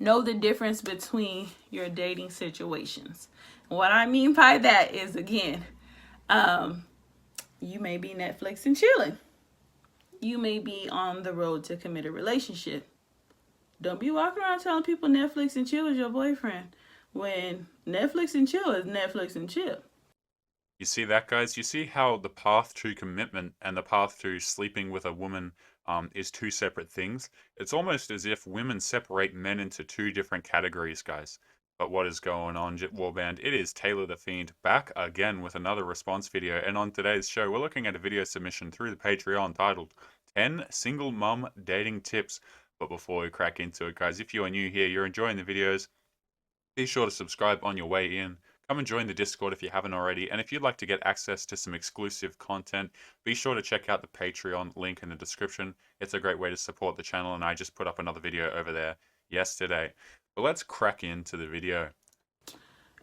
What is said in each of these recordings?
Know the difference between your dating situations. What I mean by that is, again, you may be Netflix and chilling. You may be on the road to commit a relationship. Don't be walking around telling people Netflix and chill is your boyfriend when Netflix and chill is Netflix and chill. You see that, guys? You see how the path to commitment and the path to sleeping with a woman is two separate things? It's almost as if women separate men into two different categories, guys. But what is going on, Warband? It is Taylor the Fiend back again with another response video. And on today's show, we're looking at a video submission through the Patreon titled 10 Single Mum Dating Tips. But before we crack into it, guys, if you are new here, you're enjoying the videos, be sure to subscribe on your way in. Come and join the Discord if you haven't already. And if you'd like to get access to some exclusive content, be sure to check out the Patreon link in the description. It's a great way to support the channel, and I just put up another video over there yesterday. But let's crack into the video.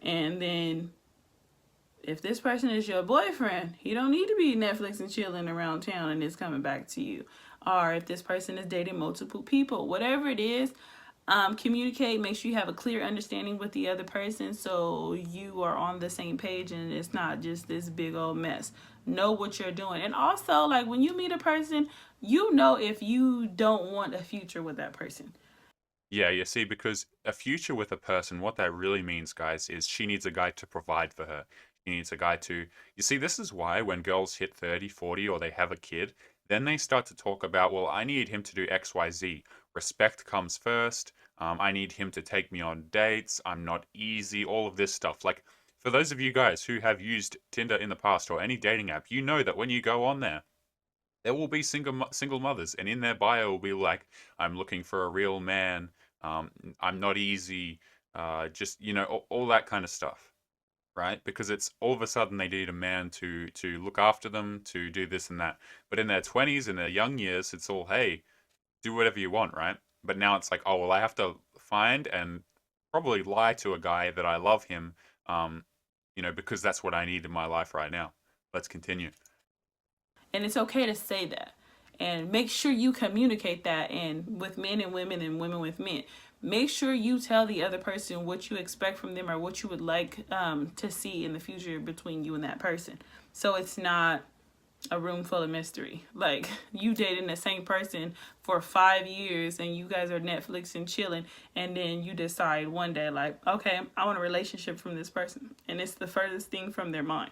And then if this person is your boyfriend, he don't need to be Netflix and chilling around town and it's coming back to you. Or if this person is dating multiple people, whatever it is, communicate. Make sure you have a clear understanding with the other person so you are on the same page and it's not just this big old mess. Know what you're doing. And also, like, when you meet a person, you know if you don't want a future with that person. Yeah, you see, because a future with a person, what that really means, guys, is she needs a guy to provide for her. She needs a guy to... You see, this is why when girls hit 30, 40, or they have a kid, then they start to talk about, well, I need him to do X, Y, Z. Respect comes first. I need him to take me on dates. I'm not easy. All of this stuff. Like, for those of you guys who have used Tinder in the past or any dating app, you know that when you go on there will be single mothers, and in their bio will be like, I'm looking for a real man, I'm not easy, just, you know, all that kind of stuff, right? Because it's all of a sudden they need a man to look after them, to do this and that. But in their 20s, in their young years, it's all, hey, do whatever you want, right? But now it's like, oh, well, I have to find and probably lie to a guy that I love him, you know, because that's what I need in my life right now. Let's continue. And it's okay to say that. And make sure you communicate that, and with men and women with men. Make sure you tell the other person what you expect from them or what you would like to see in the future between you and that person. So it's not a room full of mystery. Like, you dating the same person for 5 years and you guys are Netflix and chilling, and then you decide one day, like, okay, I want a relationship from this person, and it's the furthest thing from their mind.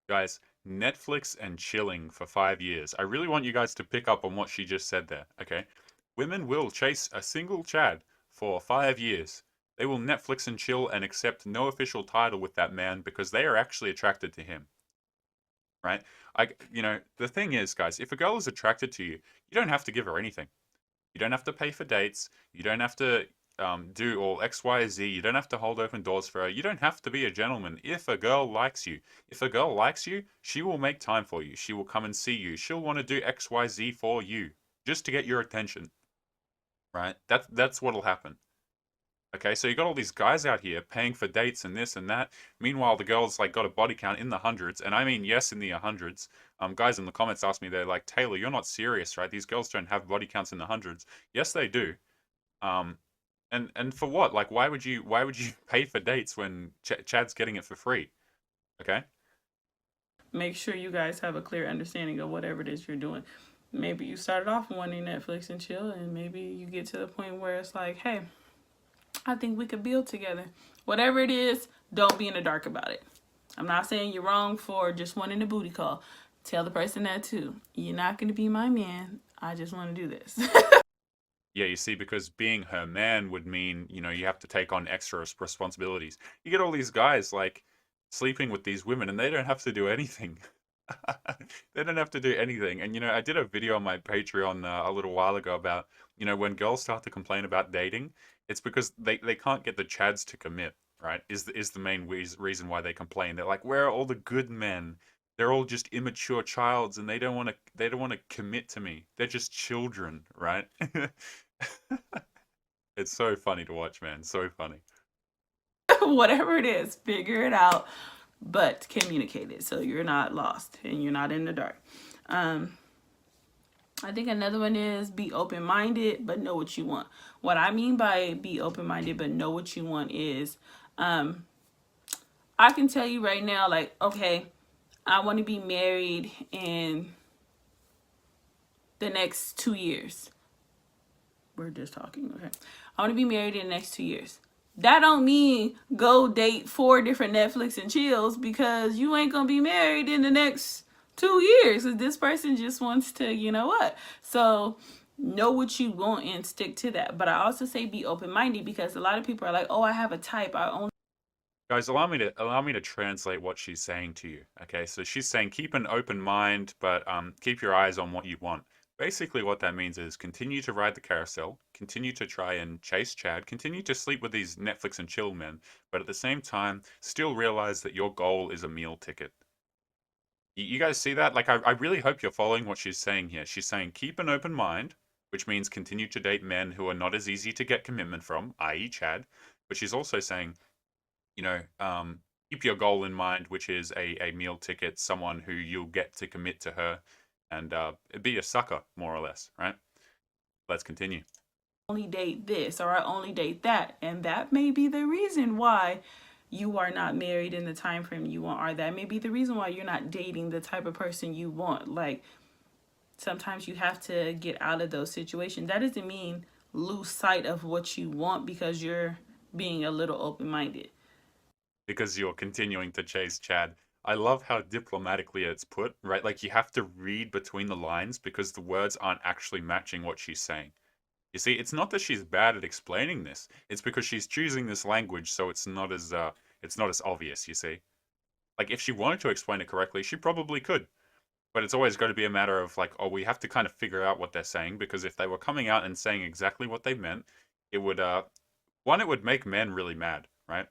Guys, Netflix and chilling for 5 years. I really want you guys to pick up on what she just said there, okay? Women will chase a single Chad for 5 years. They will Netflix and chill and accept no official title with that man because they are actually attracted to him, right? You know, the thing is, guys, if a girl is attracted to you, you don't have to give her anything. You don't have to pay for dates. You don't have to do all X, Y, Z. You don't have to hold open doors for her. You don't have to be a gentleman. If a girl likes you, she will make time for you. She will come and see you. She'll want to do X, Y, Z for you just to get your attention, right? That's what'll happen. Okay, so you got all these guys out here paying for dates and this and that. Meanwhile, the girl's like got a body count in the hundreds, and I mean, yes, in the hundreds. Guys in the comments asked me, they're like, Taylor, you're not serious, right? These girls don't have body counts in the hundreds. Yes, they do. Um, and for what? Like, why would you pay for dates when Chad's getting it for free? Okay. Make sure you guys have a clear understanding of whatever it is you're doing. Maybe you started off wanting Netflix and chill, and maybe you get to the point where it's like, hey, I think we could build together. Whatever it is, don't be in the dark about it. I'm not saying you're wrong for just wanting a booty call. Tell the person that too. You're not going to be my man. I just want to do this. Yeah, you see, because being her man would mean, you know, you have to take on extra responsibilities. You get all these guys like sleeping with these women and they don't have to do anything. They don't have to do anything. And, you know, I did a video on my Patreon a little while ago about, you know, when girls start to complain about dating, it's because they can't get the Chads to commit, right? Is the main reason why they complain. They're like, where are all the good men? They're all just immature childs and they don't want to commit to me. They're just children, right? It's so funny to watch, man. So funny. Whatever it is, figure it out, but communicate it so you're not lost and you're not in the dark. Um, I think another one is be open minded, but know what you want. What I mean by be open minded, but know what you want is, I can tell you right now, like, okay, I want to be married in the next 2 years. We're just talking, okay? I want to be married in the next 2 years. That don't mean go date 4 different Netflix and chills, because you ain't gonna be married in the next 2 years. This person just wants to, you know what? So know what you want and stick to that. But I also say be open minded, because a lot of people are like, oh, I have a type. I only Guys, allow me to translate what she's saying to you. Okay, so she's saying keep an open mind, but keep your eyes on what you want. Basically, what that means is continue to ride the carousel, continue to try and chase Chad, continue to sleep with these Netflix and chill men, but at the same time, still realize that your goal is a meal ticket. You guys see that? Like, I really hope you're following what she's saying here. She's saying keep an open mind, which means continue to date men who are not as easy to get commitment from, i.e., Chad. But she's also saying, you know, keep your goal in mind, which is a meal ticket, someone who you'll get to commit to her and be a sucker, more or less, right? Let's continue. date this or I only date that. And that may be the reason why you are not married in the time frame you want, or that may be the reason why you're not dating the type of person you want. Like, sometimes you have to get out of those situations. That doesn't mean lose sight of what you want because you're being a little open minded. Because you're continuing to chase Chad. I love how diplomatically it's put, right? Like you have to read between the lines because the words aren't actually matching what she's saying. You see, it's not that she's bad at explaining this. It's because she's choosing this language so it's not as obvious, you see. Like if she wanted to explain it correctly, she probably could. But it's always got to be a matter of like, oh, we have to kind of figure out what they're saying, because if they were coming out and saying exactly what they meant, it would one, it would make men really mad, right?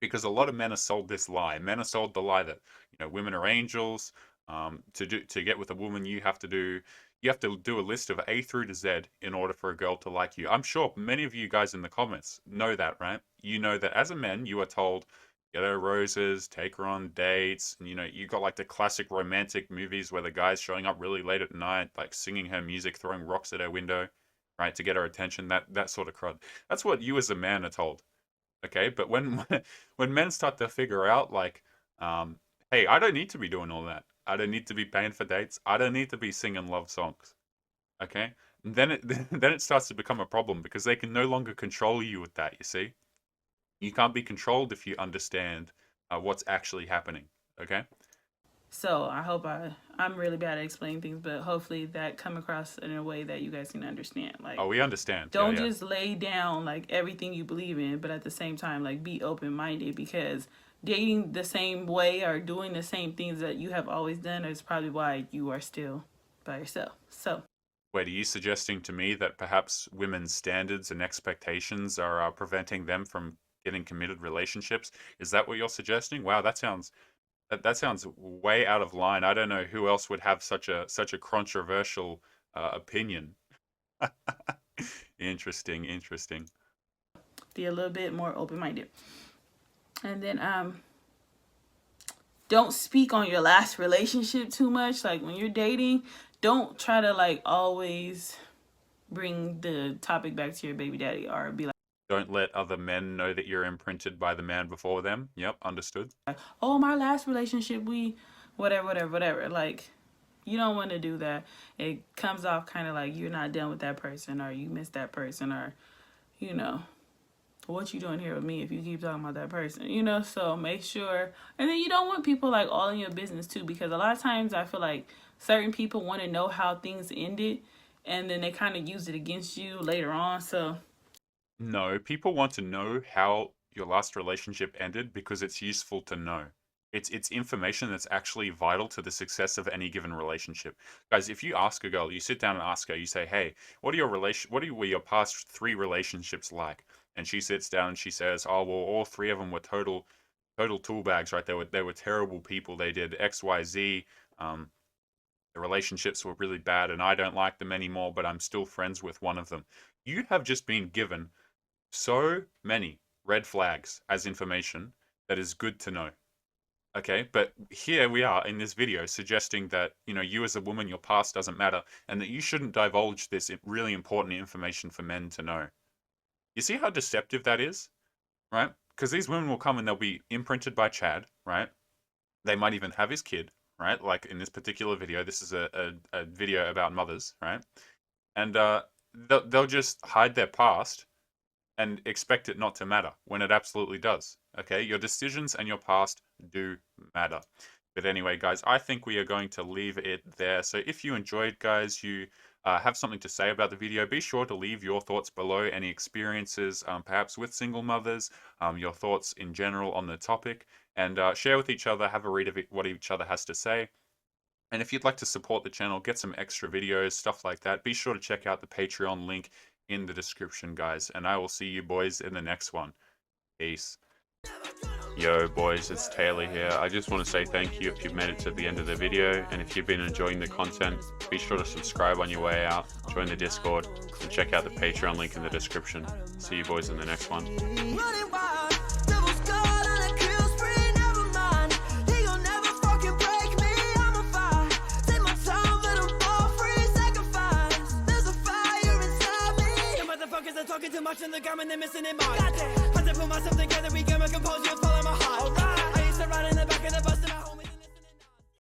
Because a lot of men are sold this lie. Men are sold the lie that, you know, women are angels. To get with a woman, you have to do a list of A through to Z in order for a girl to like you. I'm sure many of you guys in the comments know that, right? You know that as a man, you are told get her roses, take her on dates, and you know you got like the classic romantic movies where the guy's showing up really late at night, like singing her music, throwing rocks at her window, right, to get her attention. That sort of crud. That's what you as a man are told. Okay, but when when men start to figure out like, um, hey, I don't need to be doing all that. I don't need to be paying for dates. I don't need to be singing love songs. Okay, then it then it starts to become a problem because they can no longer control you with that. You see, you can't be controlled if you understand what's actually happening. Okay. So I hope I'm really bad at explaining things, but hopefully that come across in a way that you guys can understand. Like, Oh, we understand. Yeah, don't yeah. just lay down like everything you believe in, but at the same time, like, be open minded, because dating the same way or doing the same things that you have always done is probably why you are still by yourself. So Wait, are you suggesting to me that perhaps women's standards and expectations are preventing them from getting committed relationships? Is that what you're suggesting? Wow, that sounds way out of line. I don't know who else would have such a controversial opinion. Interesting, interesting. be a little bit more open minded. And then don't speak on your last relationship too much. Like, when you're dating, don't try to like always bring the topic back to your baby daddy, or be Don't let other men know that you're imprinted by the man before them. Yep, understood. like, oh, my last relationship, we whatever, whatever, whatever. Like, you don't want to do that. It comes off kind of like you're not done with that person, or you miss that person, or, you know, what you doing here with me if you keep talking about that person, you know? So make sure. And then you don't want people like all in your business too, because a lot of times I feel like certain people want to know how things ended, and then they kind of use it against you later on. So No, people want to know how your last relationship ended because it's useful to know. It's information that's actually vital to the success of any given relationship. Guys, if you ask a girl, you sit down and ask her, you say, "Hey, were your past 3 relationships like?" And she sits down and she says, "Oh, well, all 3 of them were total tool bags, right? They were terrible people. They did XYZ. Um, the relationships were really bad and I don't like them anymore, but I'm still friends with one of them." You have just been given so many red flags as information that is good to know. Okay, but here we are in this video suggesting that, you as a woman, your past doesn't matter, and that you shouldn't divulge this really important information for men to know. You see how deceptive that is, right? Because these women will come and they'll be imprinted by Chad, right? They might even have his kid, right? Like in this particular video, this is a video about mothers, right? And they'll just hide their past and expect it not to matter when it absolutely does. Okay, your decisions and your past do matter. But anyway, guys, I think we are going to leave it there. So if you enjoyed, guys, you have something to say about the video, be sure to leave your thoughts below, any experiences perhaps with single mothers, your thoughts in general on the topic, and share with each other, have a read of what each other has to say. And if you'd like to support the channel, get some extra videos, stuff like that, be sure to check out the Patreon link in the description, guys. And I will see you boys in the next one. Peace. Yo, boys, it's Taylor here. I just want to say thank you if you've made it to the end of the video. And if you've been enjoying the content, be sure to subscribe on your way out, join the Discord, and check out the Patreon link in the description. See you boys in the next one. Talking too much in the gum and they're missing in mind. Had to put myself together, we get my composure, follow my heart. Alright, I used to ride in the back of the bus.